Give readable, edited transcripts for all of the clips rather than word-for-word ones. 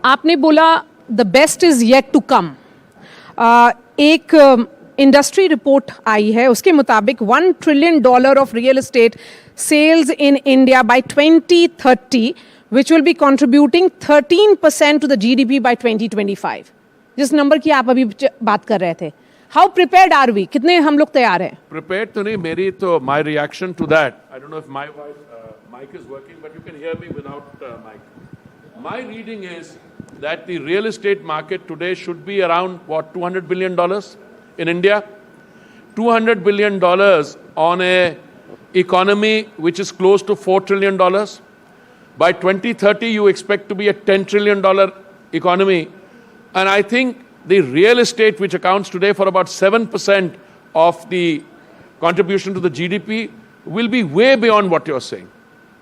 आपने बोला the best is yet to come. एक इंडस्ट्री रिपोर्ट आई है, उसके मुताबिक $1 trillion of real estate sales in India by 2030 which will be contributing 13% to the GDP by 2025, जिस नंबर की आप अभी बात कर रहे थे। How prepared are we? कितने हम लोग तैयार हैं? प्रिपेयर्ड तो नहीं, मेरी तो my reaction to that, I don't know if my mic is working, but you can hear me without mic. My reading is that the real estate market today should be around, what, $200 billion in India? $200 billion on a economy which is close to $4 trillion. By 2030, you expect to be a $10 trillion economy. And I think the real estate, which accounts today for about 7% of the contribution to the GDP, will be way beyond what you're saying.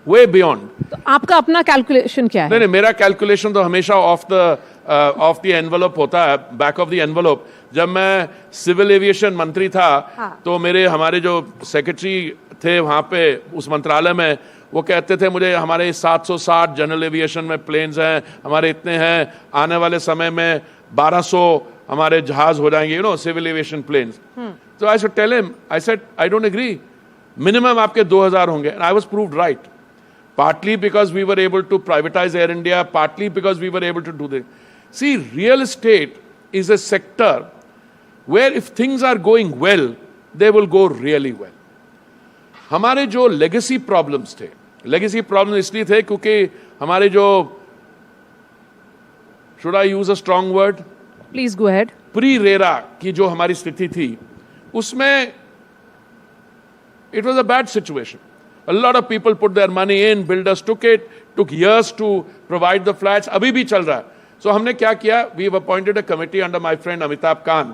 Way beyond. तो आपका अपना calculation क्या है? नहीं, मेरा calculation तो हमेशा of the envelope होता है, बैक ऑफ द एनवेलप। जब मैं सिविल एविएशन मंत्री था, तो हमारे जो सेक्रेटरी थे वहाँ पे उस मंत्रालय में, वो कहते थे मुझे हमारे 760 जनरल एविएशन में प्लेन्स हैं, हमारे इतने हैं, आने वाले समय में 1200 हमारे जहाज हो जाएंगे, सिविल एविएशन प्लेन्स। तो I should tell him, I said I don't agree, minimum आपके 2000 होंगे। And I was proved right. Partly because we were able to privatize Air India, partly because we were able to do this. See, real estate is a sector where if things are going well, they will go really well. हमारे जो legacy problems थे, legacy problems इसलिए थे क्योंकि हमारे जो, should I use a strong word? Please go ahead. Pre-RERA की जो हमारी स्थिति थी, उसमें it was a bad situation. A lot of people put their money in, builders took it, took years to provide the flats, अभी भी चल रहा है. So हमने क्या किया? We have appointed a committee under my friend Amitabh Khan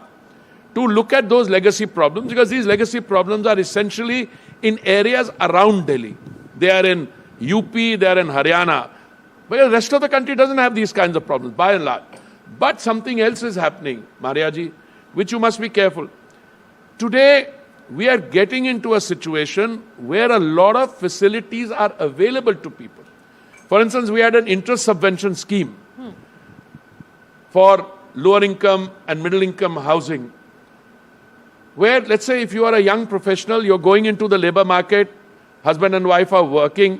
to look at those legacy problems, because these legacy problems are essentially in areas around Delhi. They are in UP, they are in Haryana. But the rest of the country doesn't have these kinds of problems, by and large. But something else is happening, Maria ji, which you must be careful. Today, we are getting into a situation where a lot of facilities are available to people. For instance, we had an interest subvention scheme for lower income and middle income housing, where, let's say, if you are a young professional, you're going into the labor market, husband and wife are working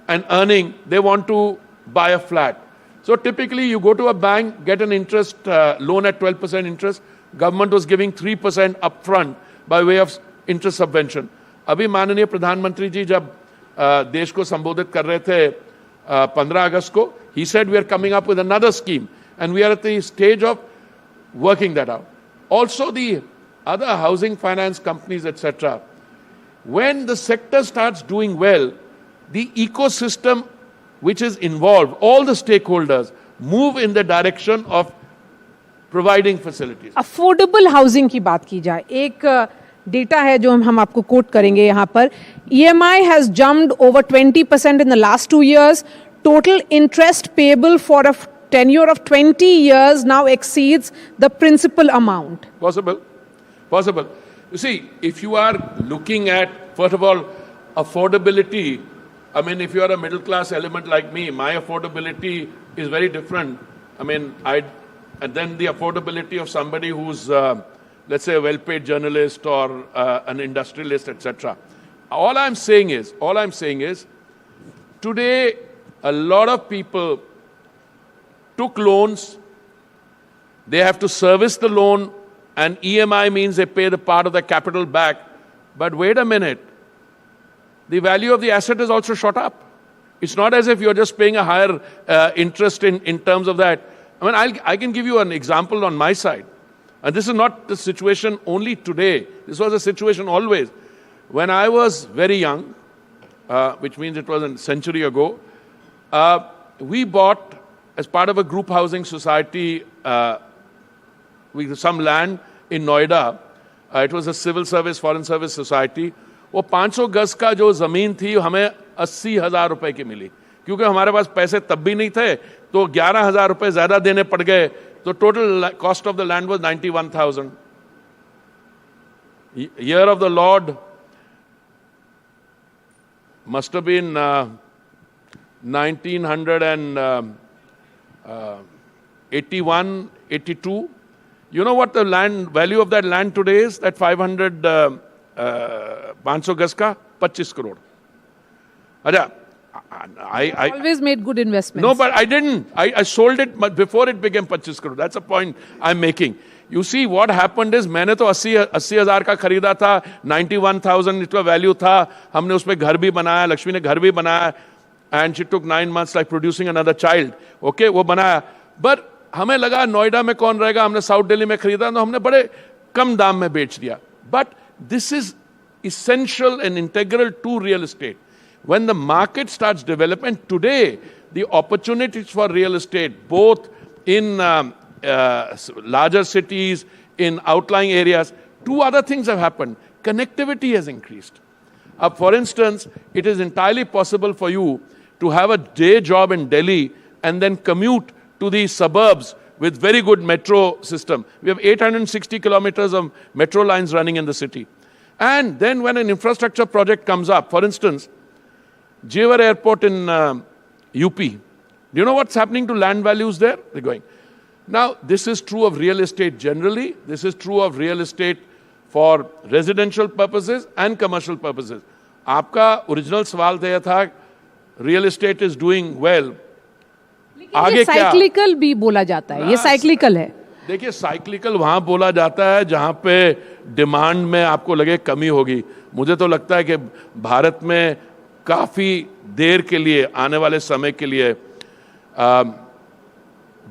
and earning, they want to buy a flat. So typically you go to a bank, get an interest loan at 12% interest. Government was giving 3% upfront by way of interest subvention. अभी माननीय प्रधानमंत्री जी जब देश को संबोधित कर रहे थे 15 अगस्त को, he said we are coming up with another scheme and we are at the stage of working that out. Also the other housing finance companies, etc. When the sector starts doing well, the ecosystem which is involved, all the stakeholders move in the direction of providing facilities. Affordable housing की बात की जाए, एक data है जो हम आपको coat करेंगे यहाँ पर. EMI has jumped over 20% in the last 2 years. Total interest payable for a tenure of 20 years now exceeds the principal amount. Possible. You see, if you are looking at, first of all, affordability, I mean, if you are a middle class element like me, my affordability is very different. I mean, and then the affordability of somebody who's, let's say, a well-paid journalist or an industrialist, etc. All I'm saying is, today, a lot of people took loans, they have to service the loan, and EMI means they pay the part of the capital back. But wait a minute, the value of the asset is also shot up. It's not as if you're just paying a higher interest in terms of that. I mean, I can give you an example on my side. And this is not the situation only today. This was a situation always. When I was very young, which means it was a century ago, we bought, as part of a group housing society, some land in Noida. It was a civil service, foreign service society. वो 500 गज का जो ज़मीन थी हमें 80,000 रुपए की मिली, क्योंकि हमारे पास पैसे तब भी नहीं थे, तो 11,000 रुपए ज़्यादा देने पड़ गए, तो total cost of the land was 91,000. Year of the Lord must have been 1900 and 81, 82. You know what the land value of that land today is? That 500, 500 गज का 25 करोड़. अच्छा, I always made good investments. No, but I didn't. I sold it before it became 25 crore. That's a point I'm making. You see, what happened is, मैंने तो 80,000 का खरीदा था, 91,000 इसका value था, हमने उसमें घर भी बनाया, लक्ष्मी ने घर भी बनाया, and she took 9 months like producing another child. Okay, वो बनाया. But हमें लगा नोएडा में कौन रहेगा, हमने साउथ दिल्ली में खरीदा, तो हमने बड़े कम दाम में बेच दिया. But this is essential and integral to real estate. When the market starts developing, today the opportunities for real estate, both in larger cities, in outlying areas, two other things have happened. Connectivity has increased. For instance, it is entirely possible for you to have a day job in Delhi and then commute to the suburbs with very good metro system. We have 860 kilometers of metro lines running in the city. And then when an infrastructure project comes up, for instance, Jewar Airport in UP. Do you know what's happening to land values there? They're going. Now, this is true of real estate generally. This is true of real estate for residential purposes and commercial purposes. आपका original सवाल तो यह था, real estate is doing well. आगे क्या? Cyclical भी बोला जाता है, ये साइक्लिकल है. देखिए, साइक्लिकल वहां बोला जाता है जहां पे डिमांड में आपको लगे कमी होगी. मुझे तो लगता है कि भारत में काफी देर के लिए, आने वाले समय के लिए,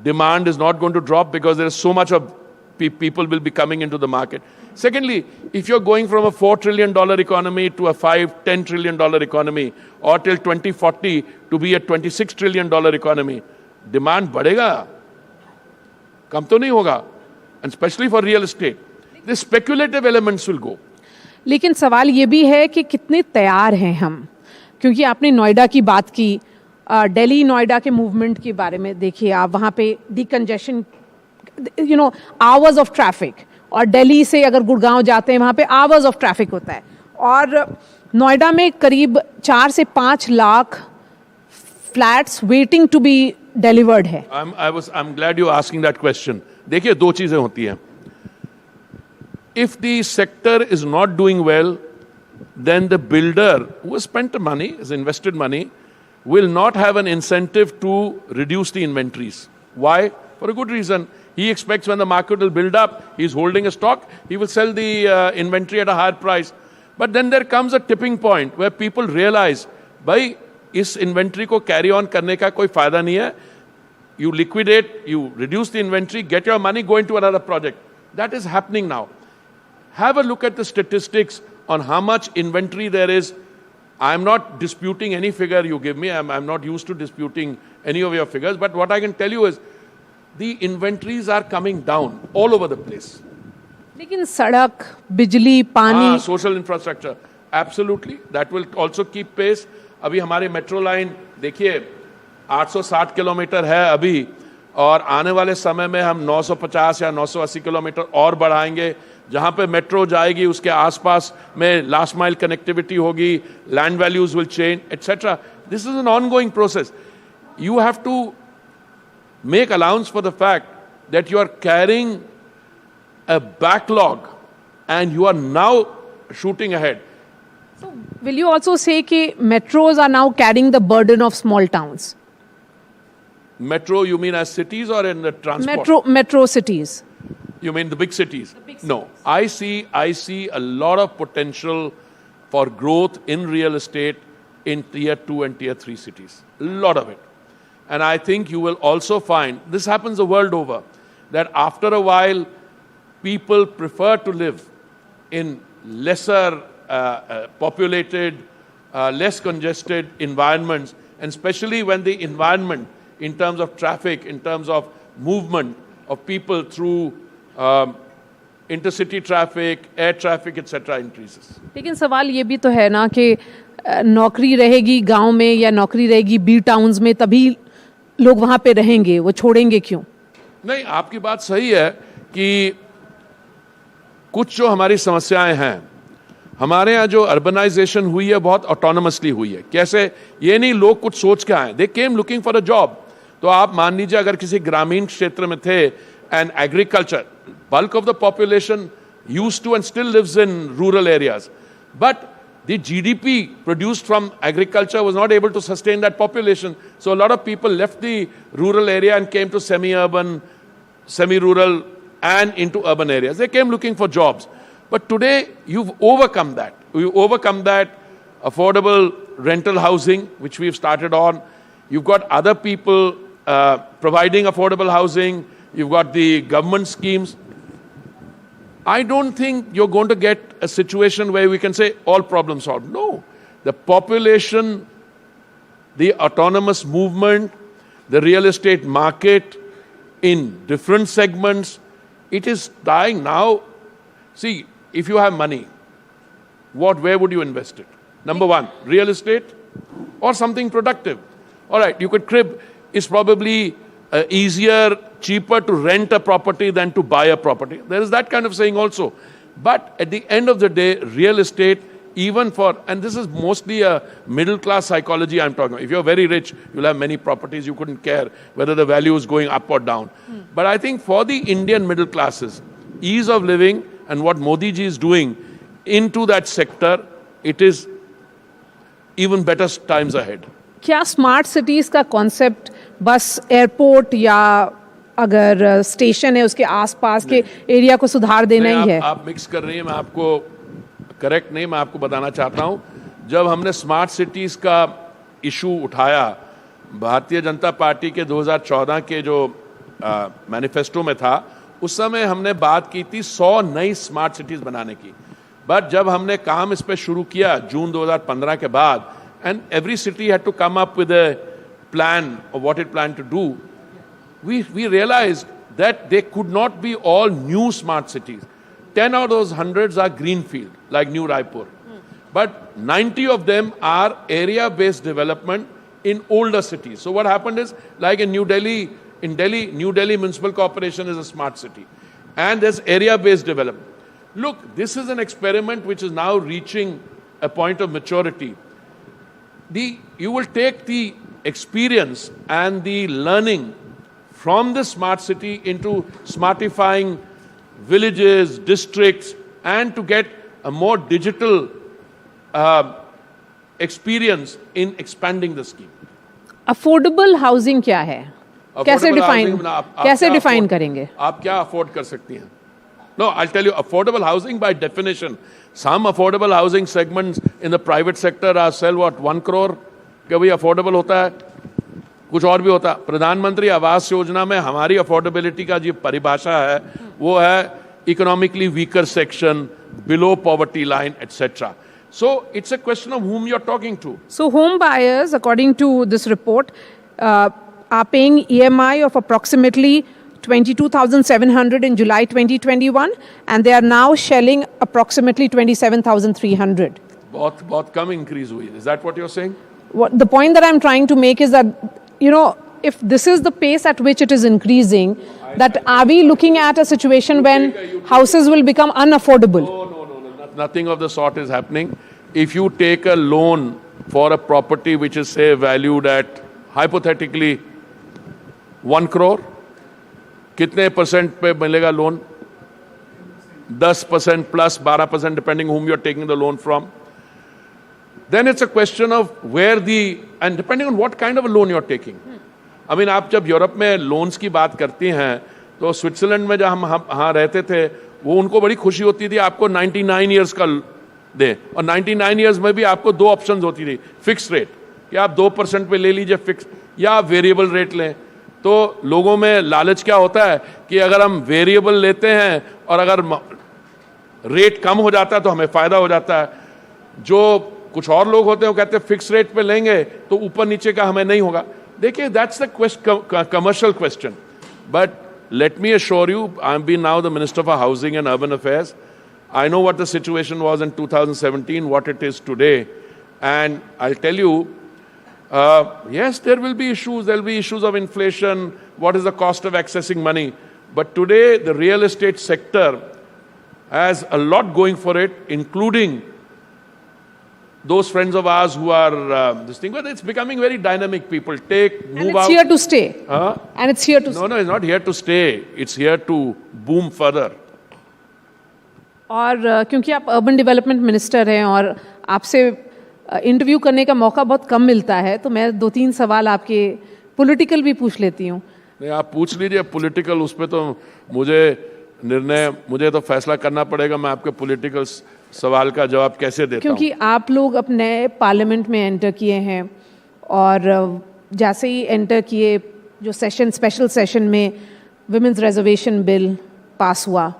demand is not going to drop because there is so much of people will be coming into the market. Secondly, if you're going from a $4 trillion economy to a $5-10 trillion economy, or till 2040 to be a $26 trillion economy, demand बढ़ेगा, कम तो नहीं होगा, and especially for real estate. The speculative elements will go. लेकिन सवाल ये भी है कि कितने तैयार हैं हम, क्योंकि आपने नोएडा की बात की, दिल्ली नोएडा के मूवमेंट के बारे में देखिए आप, वहाँ पे decongestion, you know, hours of traffic, और दिल्ली से अगर गुड़गांव जाते हैं वहाँ पे आवर्स ऑफ ट्रैफिक होता है, और नोएडा में करीब 4 से 5 lakh flats waiting to be delivered है. I'm glad you're asking that question. देखिए, दो चीजें होती हैं. If the sector is not doing well, then the builder who has spent the money, has invested money, will not have an incentive to reduce the inventories. Why? For a good reason. He expects when the market will build up, he's holding a stock, he will sell the inventory at a higher price. But then there comes a tipping point where people realize, bhai, इस inventory को carry on करने का कोई फायदा नहीं है. You liquidate, you reduce the inventory, get your money, go into another project. That is happening now. Have a look at the statistics on how much inventory there is. I'm not disputing any figure you give me. I'm not used to disputing any of your figures. But what I can tell you is the inventories are coming down all over the place. लेकिन सड़क, बिजली, पानी, social infrastructure, absolutely. That will also keep pace. अभी हमारी metro line देखिए 860 kilometre है अभी, और आने वाले समय में हम 950 या 980 किलोमीटर और बढ़ाएंगे. जहां पे मेट्रो जाएगी उसके आसपास में लास्ट माइल कनेक्टिविटी होगी, land values will change, etcetera. This is an ongoing process. You have to make allowance for the fact that you are carrying a backlog and you are now shooting ahead. So, will you also say that metros are now carrying the burden of small towns? Metro, you mean as cities or in the transport? Metro cities. You mean the big cities? No, I see a lot of potential for growth in real estate in tier 2 and tier 3 cities. A lot of it. And I think you will also find, this happens the world over, that after a while, people prefer to live in lesser populated, less congested environments, and especially when the environment, in terms of traffic, in terms of movement of people through intercity traffic, air traffic, etc. increases. लेकिन सवाल ये भी तो है ना कि नौकरी रहेगी गांव में या नौकरी रहेगी बी टाउन्स में, तभी लोग वहां पे रहेंगे, वो छोड़ेंगे क्यों? नहीं, आपकी बात सही है कि कुछ जो हमारी समस्याएं हैं, हमारे यहाँ जो अर्बनाइजेशन हुई है बहुत ऑटोनोमसली हुई है. कैसे? ये नहीं लोग कुछ सोच के आए, दे केम लुकिंग फॉर अ जॉब. तो आप मान लीजिए अगर किसी ग्रामीण क्षेत्र में थे and agriculture, bulk of the population used to and still lives in rural areas, but the GDP produced from agriculture was not able to sustain that population. So a lot of people left the rural area and came to semi-urban, semi-rural and into urban areas. They came looking for jobs. But today you've overcome that. You overcome that affordable rental housing, which we've started on. You've got other people providing affordable housing. You've got the government schemes. I don't think you're going to get a situation where we can say all problems solved. No. The population, the autonomous movement, the real estate market in different segments, it is dying now. See, if you have money, where would you invest it? Number one, real estate or something productive. All right, you could crib. It's probably easier, cheaper to rent a property than to buy a property. There is that kind of saying also. But at the end of the day, real estate, even for, and this is mostly a middle class psychology I'm talking about. If you're very rich, you'll have many properties, you couldn't care whether the value is going up or down. But I think for the Indian middle classes, ease of living and what Modi ji is doing into that sector, it is even better times ahead. क्या smart cities का concept बस airport या अगर station है उसके आसपास के area को सुधार देना ही है? आप मिक्स कर रही हैं, मैं आपको करेक्ट नहीं, मैं आपको बताना चाहता हूं, जब हमने स्मार्ट सिटीज का इशू उठाया भारतीय जनता पार्टी के 2014 के जो मैनिफेस्टो में था, उस समय हमने बात की थी 100 नई स्मार्ट सिटीज बनाने की. बट जब हमने काम इस पे शुरू किया जून 2015 के बाद, and every city had to come up with a plan of what it planned to do, we realized that they could not be all new smart cities. 10 of those hundreds are greenfield, like New Raipur. But 90 of them are area-based development in older cities. So what happened is, like in New Delhi, New Delhi Municipal Corporation is a smart city. And there's area-based development. Look, this is an experiment which is now reaching a point of maturity. You will take the experience and the learning from the smart city into smartifying villages, districts, and to get a more digital experience in expanding the scheme. Affordable housing क्या है? कैसे define करेंगे? आप क्या afford कर सकती हैं? No, I'll tell you, affordable housing by definition. Some affordable housing segments in the private sector are sell what 1 crore क्या भाई affordable होता है, कुछ और भी होता है. प्रधानमंत्री आवास योजना में हमारी affordability का जो परिभाषा है वो है economically weaker section, below poverty line, etc. So it's a question of whom you're talking to. So home buyers, according to this report, are paying EMI of approximately 22,700 in July 2021, and they are now shelling approximately 27,300. बहुत कम increase हुई. Is that what you're saying? The point that I'm trying to make is that, if this is the pace at which it is increasing, that are we looking at a situation when houses will become unaffordable? No. Nothing of the sort is happening. If you take a loan for a property which is, say, valued at, hypothetically, 1 crore, कितने percent पे मिलेगा loan? 10% plus 12% depending whom you're taking the loan from. Then it's a question of and depending on what kind of a loan you're taking. I mean, आप जब Europe में loans की बात करती हैं तो स्विट्जरलैंड में जब हम रहते थे वो उनको बड़ी खुशी होती थी आपको 99 इयर्स का दे, और 99 इयर्स में भी आपको 2 ऑप्शंस होती थी. फिक्स रेट कि आप 2% पे ले लीजिए फिक्स, या आप वेरिएबल रेट लें. तो लोगों में लालच क्या होता है कि अगर हम वेरिएबल लेते हैं और अगर रेट कम हो जाता है तो हमें फायदा हो जाता है. जो कुछ और लोग होते हैं वो कहते हैं फिक्स रेट पे लेंगे तो ऊपर नीचे का हमें नहीं होगा. देखिए, that's the commercial question. But let me assure you, I've been now the Minister for Housing and Urban Affairs. I know what the situation was in 2017, what it is today. And I'll tell you, yes, there will be issues. There will be issues of inflation. What is the cost of accessing money? But today, the real estate sector has a lot going for it, including those friends of ours who are this thing, but it's becoming very dynamic. People And move it's out. here to stay. Huh? And it's here to No, it's not here to stay. It's here to boom further. और क्योंकि आप urban development minister हैं और आपसे interview करने का मौका बहुत कम मिलता है, तो मैं 2-3 सवाल आपके पॉलिटिकल भी पूछ लेती हूँ. नहीं, आप पूछ लीजिए पॉलिटिकल. उस पे तो मुझे तो फैसला करना पड़ेगा. मैं आपके पॉलिटिकल सवाल का जवाब कैसे देता हूँ? क्योंकि आप लोग अपने पार्लियामेंट में एंटर किए हैं और जैसे ही एंटर किए, जो स्पेशल सेशन में विमेंस रिजर्वेशन बिल पास हुआ,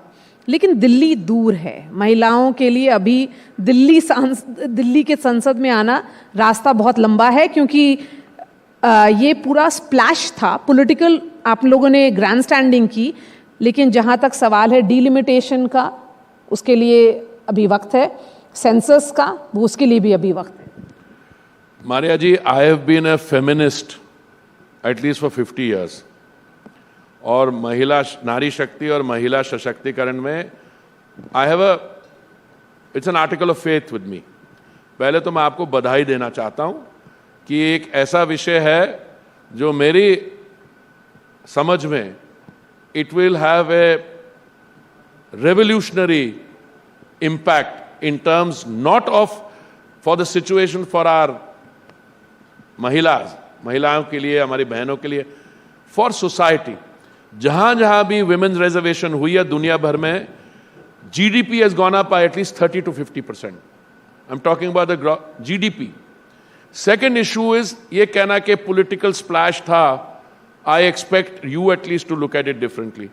लेकिन दिल्ली दूर है. महिलाओं के लिए अभी दिल्ली के संसद में आना रास्ता बहुत लंबा है, क्योंकि ये पूरा स्प्लैश था पॉलिटिकल. आप लोगों ने ग्रैंड स्टैंडिंग की, लेकिन जहाँ तक सवाल है डिलिमिटेशन का, उसके लिए अभी वक्त है. सेंसस का, वो उसके लिए भी अभी वक्त है. Maria ji, I have been a feminist at least for 50 years. और नारी शक्ति और महिला सशक्तिकरण में I have it's an article of faith with me. पहले तो मैं आपको बधाई देना चाहता हूं कि एक ऐसा विषय है जो मेरी समझ में it will have a revolutionary impact in terms not of for the situation for our महिलाओं के लिए, हमारी बहनों के लिए, for society. जहां जहां भी women's reservation हुई है दुनिया भर में, GDP has gone up by at least 30 to 50%. I'm talking about the GDP. Second issue is ये कहना कि political splash था. I expect you at least to look at it differently.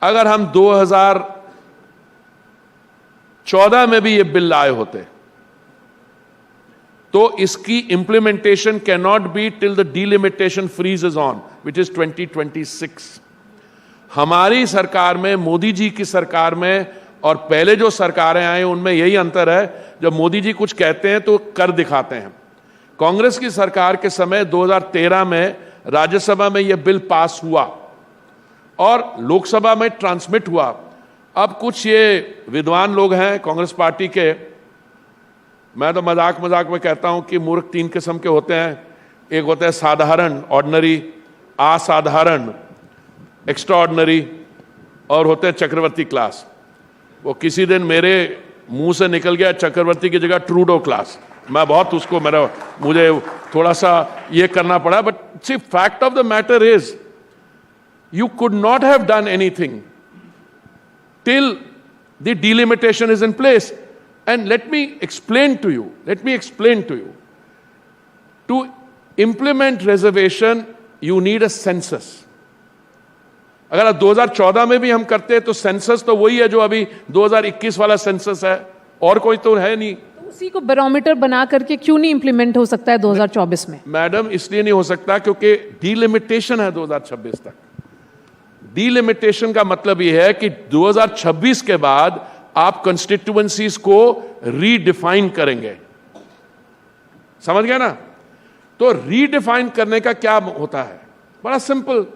अगर हम 2014 में भी ये बिल लाए होते तो इसकी implementation can not be till the delimitation freeze is on, which is 2026. हमारी सरकार में, मोदी जी की सरकार में और पहले जो सरकारें आई उनमें यही अंतर है, जब मोदी जी कुछ कहते हैं तो कर दिखाते हैं. कांग्रेस की सरकार के समय 2013 में राज्यसभा में यह बिल पास हुआ और लोकसभा में ट्रांसमिट हुआ. अब कुछ ये विद्वान लोग हैं कांग्रेस पार्टी के, मैं तो मजाक में कहता हूं कि मूर्ख 3 किस्म के होते हैं. एक होता है साधारण, ऑर्डिनरी, असाधारण, एक्स्ट्रा ऑर्डिनरी, और होते हैं चक्रवर्ती क्लास. वो किसी दिन मेरे मुंह से निकल गया चक्रवर्ती की जगह ट्रूडो क्लास. मैं बहुत उसको मुझे थोड़ा सा ये करना पड़ा. But the fact of the matter is you could not have done anything till the delimitation is in place. And let me explain to you, to implement reservation you need a census. अगर आप 2014 में भी हम करते हैं तो census तो वही है जो अभी 2021 वाला सेंसस है, और कोई तो है नहीं. तो उसी को बैरोमीटर बना करके क्यों नहीं इंप्लीमेंट हो सकता है 2024 में? मैडम, इसलिए नहीं हो सकता क्योंकि डिलिमिटेशन है 2026 तक. डिलिमिटेशन का मतलब यह है कि 2026 के बाद आप कंस्टिट्यूएंसीज को रीडिफाइन करेंगे. समझ गया ना? तो रीडिफाइन करने का क्या होता है? बड़ा सिंपल.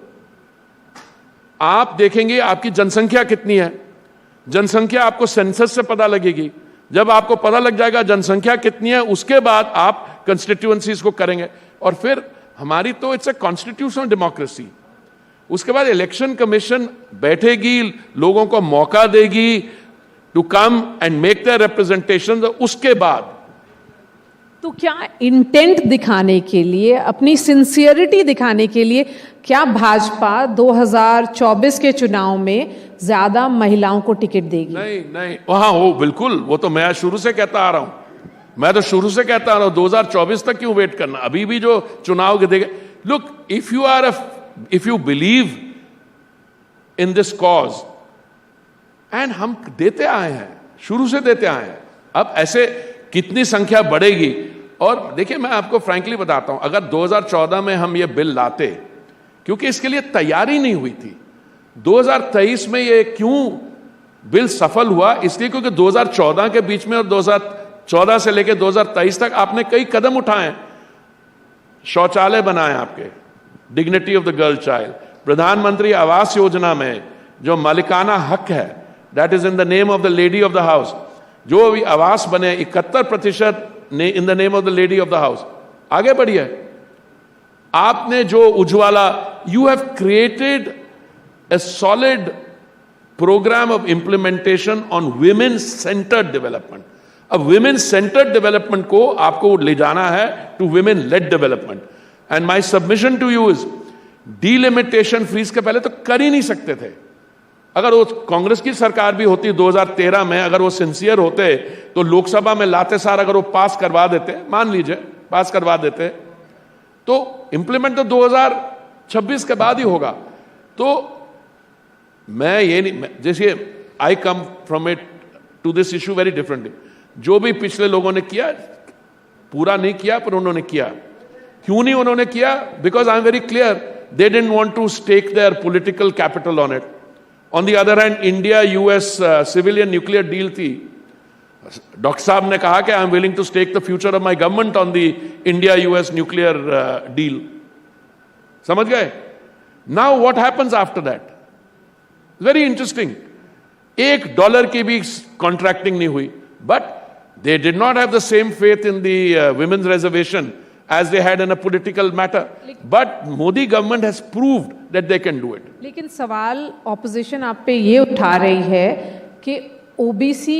आप देखेंगे आपकी जनसंख्या कितनी है. जनसंख्या आपको सेंसस से पता लगेगी. जब आपको पता लग जाएगा जनसंख्या कितनी है, उसके बाद आप कंस्टिट्यूएंसीज को करेंगे. और फिर हमारी तो इट्स ए कॉन्स्टिट्यूशनल डेमोक्रेसी. उसके बाद इलेक्शन कमीशन बैठेगी, लोगों को मौका देगी to come and make their representation. उसके बाद तो क्या इंटेंट दिखाने के लिए, अपनी सिंसियरिटी दिखाने के लिए, क्या भाजपा 2024 के चुनाव में ज्यादा महिलाओं को टिकट देगी? नहीं, वहां हो, बिल्कुल. वो तो मैं शुरू से कहता आ रहा हूं. 2024 तक क्यों वेट करना? अभी भी जो चुनाव के देगा. Look, if you believe in this cause, and हम देते आए हैं, शुरू से देते आए हैं. अब ऐसे कितनी संख्या बढ़ेगी? और देखिए, मैं आपको फ्रैंकली बताता हूं, अगर 2014 में हम ये बिल लाते, क्योंकि इसके लिए तैयारी नहीं हुई थी. 2023 में ये क्यों बिल सफल हुआ? इसलिए क्योंकि 2014 के बीच में और 2014 से लेकर 2023 तक आपने कई कदम उठाए. शौचालय बनाए आपके, dignity of the girl child. प्रधानमंत्री आवास योजना में जो मालिकाना हक है, that is in the name of the lady of the house. जो भी आवास बने, 71% in the name of the lady of the house. आगे बढ़िए. आपने जो Ujjwala, you have created a solid program of implementation on women-centered development. अब women-centered development को आपको ले जाना है to women-led development. And my submission to you is, delimitation freeze के पहले तो कर ही नहीं सकते थे. अगर वो कांग्रेस की सरकार भी होती 2013 में, अगर वो सिंसियर होते तो लोकसभा में लाते सार अगर वो पास करवा देते, मान लीजिए पास करवा देते, तो इंप्लीमेंट तो 2026 के बाद ही होगा. तो मैं ये नहीं, जैसे I come from it to this issue very differently. जो भी पिछले लोगों ने किया, पूरा नहीं किया पर उन्होंने किया. क्यों नहीं उन्होंने किया? Because I am very clear, they didn't want to stake their political capital on it. On the other hand, India US civilian nuclear deal थी. डॉक्टर साहब ने कहा कि I am willing to stake the future of my government on the India US nuclear deal. समझ गए? Now what happens after that? Very interesting. $1 की भी contracting नहीं हुई. But they did not have the same faith in the women's reservation as they had in a political matter. But Modi government has proved that they can do it. लेकिन सवाल opposition आप पे ये उठा रही है कि ओबीसी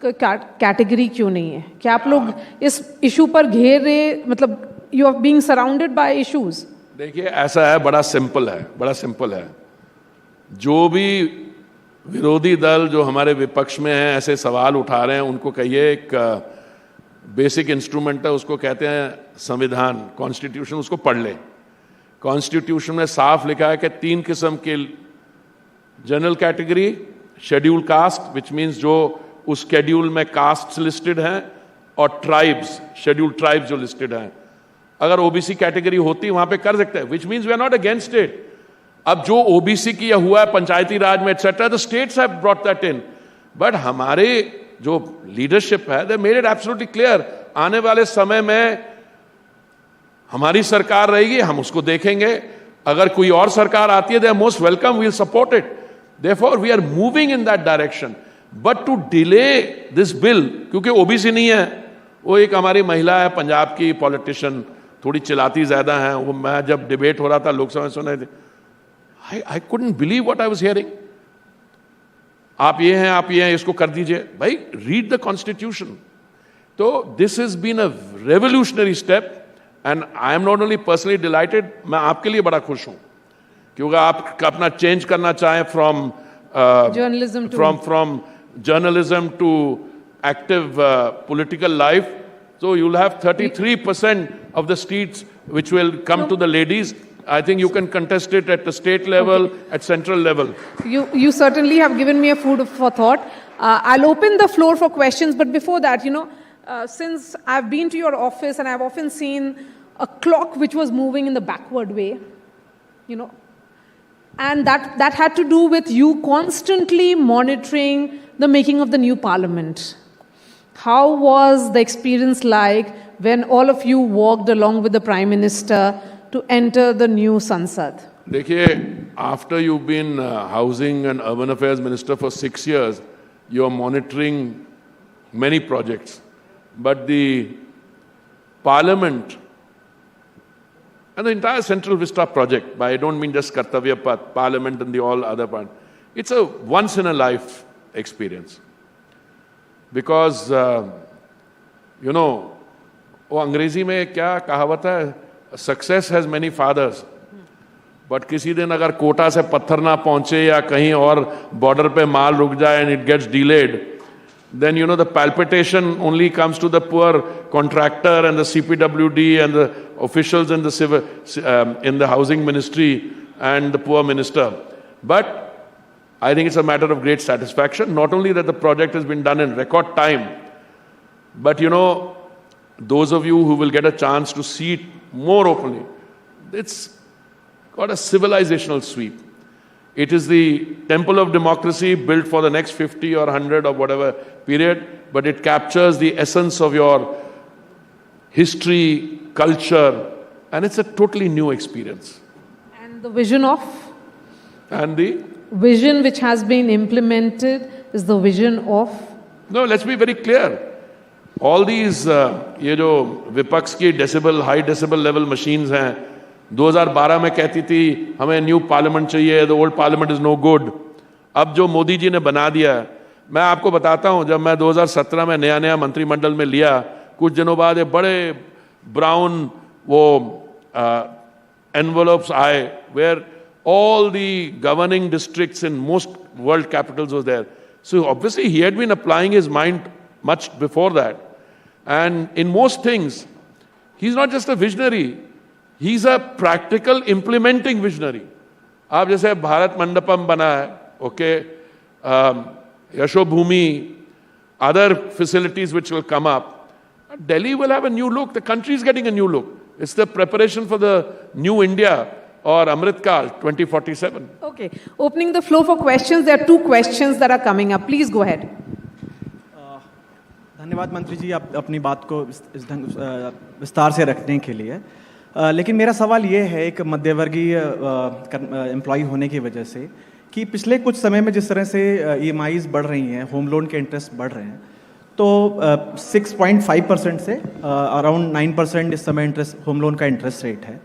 कैटेगरी क्यों नहीं है? क्या आप लोग इस इशू पर घेर रहे, मतलब you are being surrounded by issues? देखिए, ऐसा है, बड़ा सिंपल है. जो भी विरोधी दल जो हमारे विपक्ष में हैं ऐसे सवाल उठा रहे हैं, उनको कहिए एक बेसिक इंस्ट्रूमेंट है, उसको कहते हैं संविधान, कॉन्स्टिट्यूशन. उसको पढ़ ले. कॉन्स्टिट्यूशन में साफ लिखा है कि 3 किस्म के, general category, schedule caste which means जो उस शेड्यूल में कास्ट लिस्टेड हैं, और ट्राइब्स, शेड्यूल ट्राइब्स जो लिस्टेड हैं. अगर ओबीसी कैटेगरी होती वहां पे कर सकते हैं, which means we are not against it. अब जो ओबीसी की हुआ है पंचायती राज में etcetera, the states have brought that in. But हमारे जो लीडरशिप है, they made it absolutely clear, आने वाले समय में हमारी सरकार रहेगी, हम उसको देखेंगे. अगर कोई और सरकार आती है, they are most welcome, we will support it. Therefore we are moving in that direction. But to delay this bill, क्योंकि ओबीसी नहीं है, वो एक हमारी महिला है पंजाब की पॉलिटिशियन, थोड़ी चिल्लाती ज्यादा है. वो मैं जब डिबेट हो रहा था लोकसभा में सुन रहे थे, I couldn't believe what I was hearing. आप ये हैं, इसको कर दीजिए. भाई, read the constitution. तो this has been a revolutionary step and I am not only personally delighted, मैं आपके लिए बड़ा खुश हूं, क्योंकि आप अपना चेंज करना चाहें from journalism to active political life. So you'll have 33% of the seats which will come to the ladies. I think you can contest it at the state level, at central level. You certainly have given me a food for thought. I'll open the floor for questions, but before that, since I've been to your office and I've often seen a clock which was moving in the backward way, and that had to do with you constantly monitoring the making of the new parliament. How was the experience like when all of you walked along with the Prime Minister to enter the new Sansad? देखिए, after you've been housing and urban affairs minister for 6 years, you're monitoring many projects. But the parliament and the entire Central Vista project, but I don't mean just Kartavya Path, parliament and the all other part, it's a once in a life experience. Because, वो अंग्रेजी में क्या कहावत है, success has many fathers. But किसी दिन अगर कोटा से पत्थर ना पहुंचे या कहीं और बॉर्डर पे माल रुक जाए and it gets delayed, then the palpitation only comes to the poor contractor and the CPWD and the officials in the civil, in the housing ministry and the poor minister. But I think it's a matter of great satisfaction, not only that the project has been done in record time, but those of you who will get a chance to see it more openly, it's got a civilizational sweep. It is the temple of democracy built for the next 50 or 100 or whatever period, but it captures the essence of your history, culture, and it's a totally new experience. And the vision of? And the? Vision which has been implemented is the vision of? No, let's be very clear. All these ये जो विपक्ष की decibel high decibel level machines हैं, 2012 में कहती थी हमें new parliament चाहिए, the old parliament is no good. अब जो मोदी जी ने बना दिया है, मैं आपको बताता हूं, जब मैं 2017 में नया नया मंत्रिमंडल में लिया, कुछ दिनों बाद ये बड़े ब्राउन वो एनवलप्स आए, where all the governing districts in most world capitals was there. So obviously he had been applying his mind much before that. And in most things, he's not just a visionary, he's a practical implementing visionary. आप जैसे भारत मंडपम बना है, okay, Yesso Bhumi, other facilities which will come up. Delhi will have a new look. The country is getting a new look. It's the preparation for the new India or Amritkal 2047. Okay, opening the floor for questions. There are 2 questions that are coming up. Please go ahead. धन्यवाद मंत्री जी, आप अपनी बात को इस ढंग विस्तार से रखने के लिए। लेकिन मेरा सवाल ये है, एक मध्यवर्गीय एम्प्लॉय होने की वजह से, कि पिछले कुछ समय में जिस तरह से EMIs बढ़ रही हैं, होम लोन के इंटरेस्ट बढ़ रहे हैं, तो 6.5% से अराउंड 9% इस समय इंटरेस्ट होम लोन का इंटरेस्ट रेट है।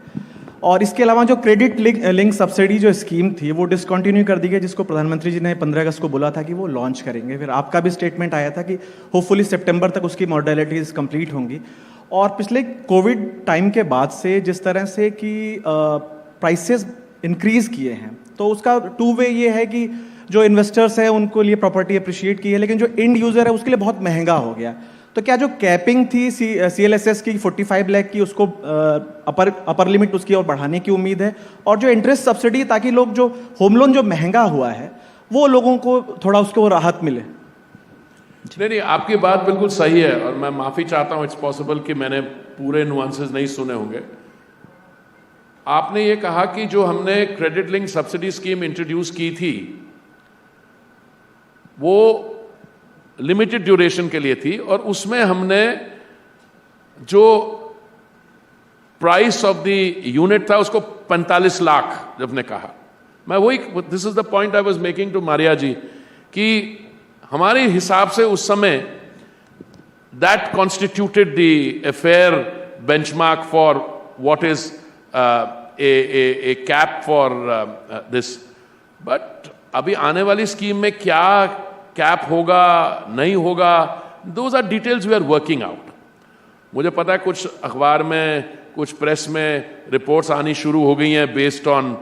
और इसके अलावा जो क्रेडिट लिंक सब्सिडी जो स्कीम थी वो डिसकंटिन्यू कर दी गई, जिसको प्रधानमंत्री जी ने 15 अगस्त को बोला था कि वो लॉन्च करेंगे। फिर आपका भी स्टेटमेंट आया था कि होपफुली सितंबर तक उसकी मॉडलिटीज कंप्लीट होंगी। और पिछले कोविड टाइम के बाद से जिस तरह से कि प्राइसेस इंक्रीज किए हैं, तो उसका 2 वे ये है कि जो इन्वेस्टर्स हैं उनको लिए प्रॉपर्टी अप्रिशिएट की है, लेकिन जो एंड यूजर है उसके लिए बहुत महंगा हो गया। तो क्या जो कैपिंग थी CLSS की 45 लाख की, उसको अपर लिमिट उसकी और बढ़ाने की उम्मीद है? और जो इंटरेस्ट सब्सिडी, ताकि लोग जो होम लोन जो महंगा हुआ है वो लोगों को थोड़ा उसको राहत मिले। नहीं, आपकी बात बिल्कुल सही है और मैं माफी चाहता हूं, इट्स पॉसिबल कि मैंने पूरे नुआंसेस नहीं सुने होंगे। आपने ये कहा कि जो हमने credit link subsidy scheme introduce की थी वो लिमिटेड ड्यूरेशन के लिए थी, और उसमें हमने जो प्राइस ऑफ द यूनिट था उसको 45 लाख जब ने कहा, मैं वही, this is the point I was making to Maria ji, कि हमारे हिसाब से उस समय that constituted the fair benchmark for what is a cap for this. But अभी आने वाली स्कीम में क्या कैप होगा नहीं होगा, those are details we are working out. मुझे पता है कुछ अखबार में, कुछ प्रेस में रिपोर्ट्स आनी शुरू हो गई हैं based on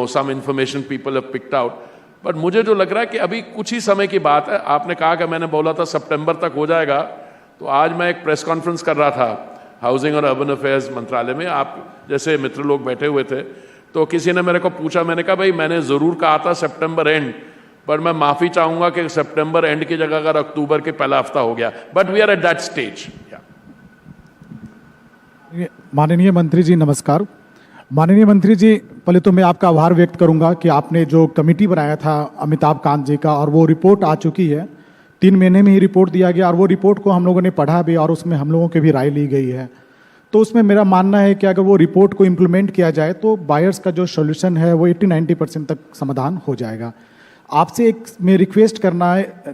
some information people have picked out, but मुझे जो लग रहा है कि अभी कुछ ही समय की बात है। आपने कहा कि मैंने बोला था सितंबर तक हो जाएगा, तो आज मैं एक प्रेस कॉन्फ्रेंस कर रहा था हाउसिंग और अर्बन अफेयर्स मंत्रालय में, आप जैसे मित्र लोग बैठे हुए थे, तो किसी ने मेरे को पूछा, मैंने कहा भाई मैंने जरूर कहा था सितंबर एंड, पर मैं माफी चाहूंगा कि सितंबर एंड की जगह अगर अक्टूबर के पहला हफ्ता हो गया, but we are at that stage. माननीय मंत्री जी नमस्कार। माननीय मंत्री जी, पहले तो मैं आपका आभार व्यक्त करूंगा कि आपने जो कमेटी बनाया था अमिताभ कांत जी का, और वो रिपोर्ट आ चुकी है, 3 महीने में ही रिपोर्ट दिया गया, और वो रिपोर्ट को हम लोगों ने पढ़ा भी और उसमें हम लोगों की भी राय ली गई है। तो उसमें मेरा मानना है कि अगर वो रिपोर्ट को इम्प्लीमेंट किया जाए तो बायर्स का जो सोल्यूशन है वो 80-90% तक समाधान हो जाएगा। आपसे एक मैं रिक्वेस्ट करना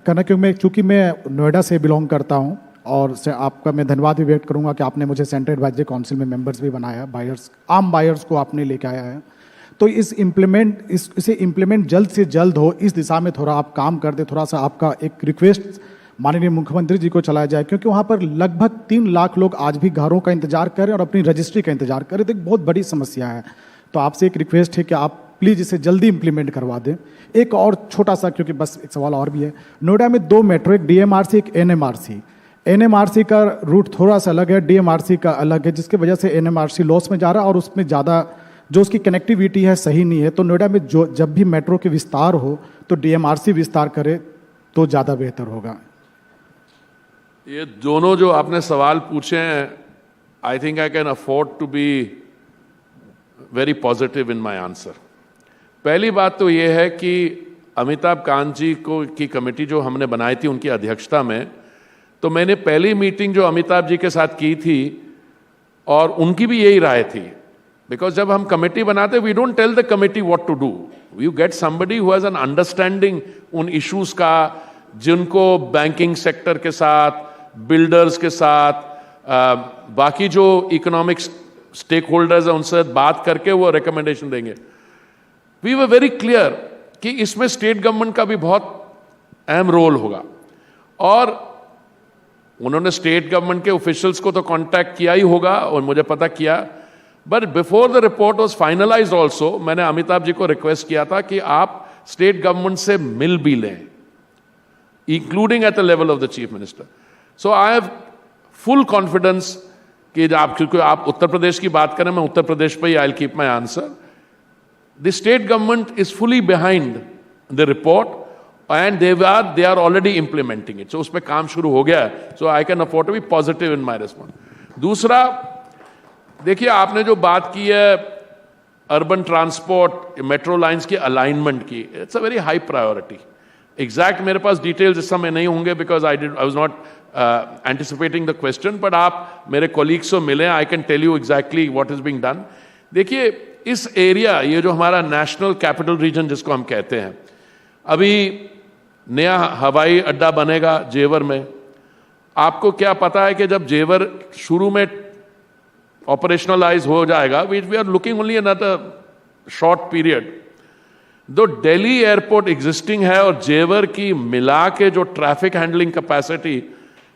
क्योंकि मैं नोएडा से बिलोंग करता हूं, और आपका मैं धन्यवाद भी व्यक्त करूंगा कि आपने मुझे सेंट्रल एडवाइजरी काउंसिल में मेंबर्स भी बनाया, बायर्स, आम बायर्स को आपने लेके आया है। तो इसे इम्प्लीमेंट जल्द से जल्द हो, इस दिशा में थोड़ा आप काम कर दे। थोड़ा सा आपका एक रिक्वेस्ट माननीय मुख्यमंत्री जी को चलाया जाए, क्योंकि वहाँ पर लगभग 3 लाख लोग आज भी घरों का इंतजार कर रहे हैं और अपनी रजिस्ट्री का इंतजार कर रहे हैं। तो एक बहुत बड़ी समस्या है। तो आपसे एक रिक्वेस्ट है कि आप प्लीज़ इसे जल्दी इंप्लीमेंट करवा दें। एक और छोटा सा, क्योंकि बस एक सवाल और भी है, नोएडा में 2 मेट्रो, एक DMRC एक NMRC। NMRC का रूट थोड़ा सा अलग है, DMRC का अलग है, जिसकी वजह से NMRC लॉस में जा रहा है और उसमें ज़्यादा जो उसकी कनेक्टिविटी है सही नहीं है। तो नोएडा में जो जब भी मेट्रो के विस्तार हो तो DMRC विस्तार करे तो ज़्यादा बेहतर होगा। ये दोनों जो आपने सवाल पूछे हैं, I think I can afford to be very positive in my answer. पहली बात तो ये है कि अमिताभ कांत जी की कमेटी जो हमने बनाई थी उनकी अध्यक्षता में, तो मैंने पहली मीटिंग जो अमिताभ जी के साथ की थी और उनकी भी यही राय थी, बिकॉज जब हम कमेटी बनाते we don't tell the committee what to do, you get somebody who has an understanding उन इश्यूज का, जिनको बैंकिंग सेक्टर के साथ, बिल्डर्स के साथ, बाकी जो इकोनॉमिक स्टेक होल्डर्स हैं उनसे बात करके वो रिकमेंडेशन देंगे। वी वर वेरी क्लियर कि इसमें स्टेट गवर्नमेंट का भी बहुत अहम रोल होगा, और उन्होंने स्टेट गवर्नमेंट के ऑफिशियल्स को तो कांटेक्ट किया ही होगा, और मुझे पता किया। But before the report was finalised also, मैंने अमिताभ जी को रिक्वेस्ट किया था कि आप स्टेट गवर्नमेंट से मिल भी लें, including at the level of the chief minister. So I have full confidence कि क्योंकि आप उत्तर प्रदेश की बात करें, मैं उत्तर प्रदेश पर ही I will keep my answer. The state government is fully behind the report and they are already implementing it. So उस पे काम शुरू हो गया है. So I can afford to be positive in my response. दूसरा, देखिए आपने जो बात की है अर्बन ट्रांसपोर्ट, मेट्रो लाइंस की अलाइनमेंट की, it's a very high priority. Exact मेरे पास डिटेल्स इस समय नहीं होंगे because I was not anticipating the question, but आप मेरे कोलीग्स से मिले, I can tell you exactly what is being done. देखिए इस एरिया, ये जो हमारा नेशनल कैपिटल रीजन जिसको हम कहते हैं, अभी नया हवाई अड्डा बनेगा जेवर में. आपको क्या पता है कि जब जेवर शुरू में ऑपरेशनलाइज हो जाएगा, we are looking only another short period. दो दिल्ली एयरपोर्ट एग्जिस्टिंग है और जेवर की मिला के जो traffic handling capacity,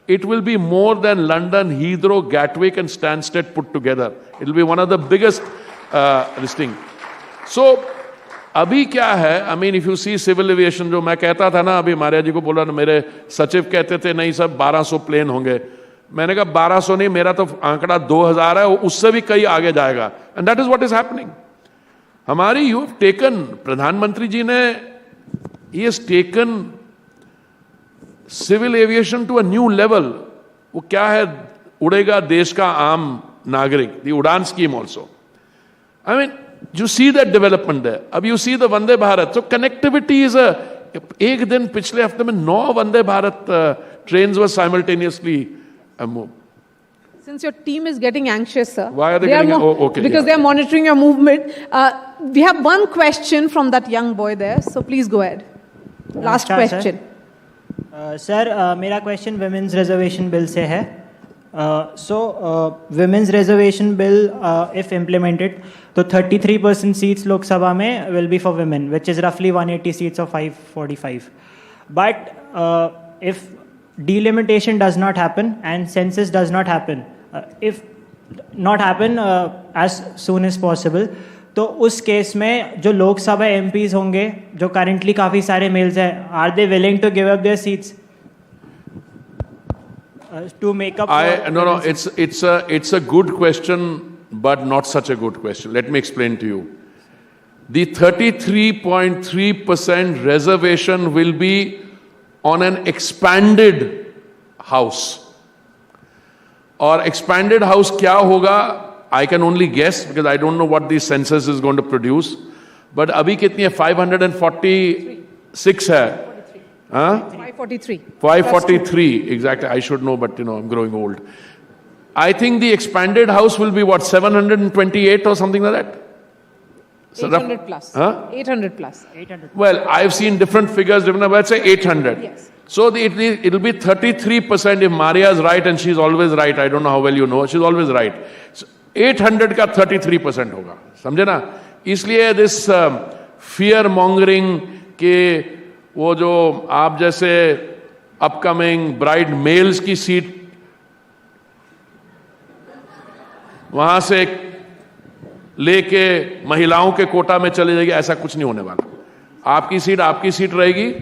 it will be more than London, Heathrow, Gatwick and Stansted put together. It will be one of the biggest listing. So अभी क्या है, I mean if you see civil aviation, जो मैं कहता था ना, अभी मारिया जी को बोला ना, मेरे सचिव कहते थे नहीं सब 1200 प्लेन होंगे. मैंने कहा 1200 नहीं, मेरा तो आंकड़ा 2000 है, उससे भी कई आगे जाएगा. And that is what is happening. हमारी यू हैव टेकन, प्रधानमंत्री जी ने, he has taken civil aviation to a new level. वो क्या है, उड़ेगा देश का आम नागरिक, द उड़ान scheme also. I mean you see that development there. अब you see the Vande Bharat. So connectivity is एक दिन पिछले हफ्ते में 9 Vande Bharat trains were simultaneously moved. Since your team is getting anxious, sir. Why are they getting? Okay. Because they are monitoring your movement. We have one question from that young boy there. So please go ahead. Last question. Sir मेरा question women's reservation bill से है. So women's reservation bill, if implemented, तो 33% seats Lok Sabha में will be for women, which is roughly 180 seats of 545. But if delimitation does not happen and census does not happen, if not happen as soon as possible, तो उस case में जो Lok Sabha MPs होंगे, जो currently काफ़ी सारे males हैं, are they willing to give up their seats? To make up. No. It's a good question, but not such a good question. Let me explain to you. The 33.3% reservation will be on an expanded house. और expanded house क्या होगा? I can only guess because I don't know what the census is going to produce. But अभी कितनी है? 546 है. 543, exactly. I should know, but I'm growing old. I think the expanded house will be what, 728 or something like that? 800 plus. Huh? 800 plus. 800. Well, I've seen different figures, let's say 800. Yes. So it'll be 33% if Maria is right, and she's always right. I don't know how well you know. She's always right. So 800 का 33% होगा. समझे ना? इसलिए this fear mongering के वो जो आप जैसे अपकमिंग ब्राइड मेल्स की सीट वहां से लेके महिलाओं के कोटा में चले जाएगी, ऐसा कुछ नहीं होने वाला. आपकी सीट रहेगी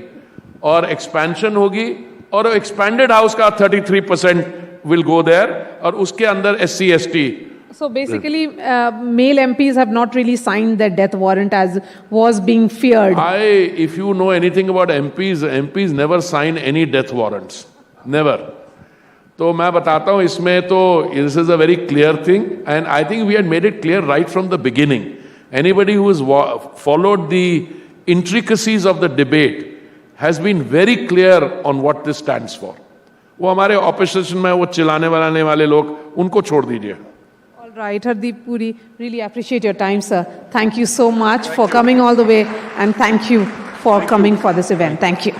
और एक्सपेंशन होगी, और एक्सपेंडेड हाउस का 33% विल गो देयर, और उसके अंदर SC ST. So basically, male MPs have not really signed their death warrant as was being feared. If you know anything about MPs never sign any death warrants. Never. तो मैं बताता हूँ इसमें तो this is a very clear thing, and I think we had made it clear right from the beginning. Anybody who has followed the intricacies of the debate has been very clear on what this stands for. वो हमारे opposition में वो चिल्लाने वाले लोग, उनको छोड़ दीजिए. Right, Hardeep Puri, really appreciate your time, sir. Thank you so much for coming all the way, and thank you for coming for this event. Thank you.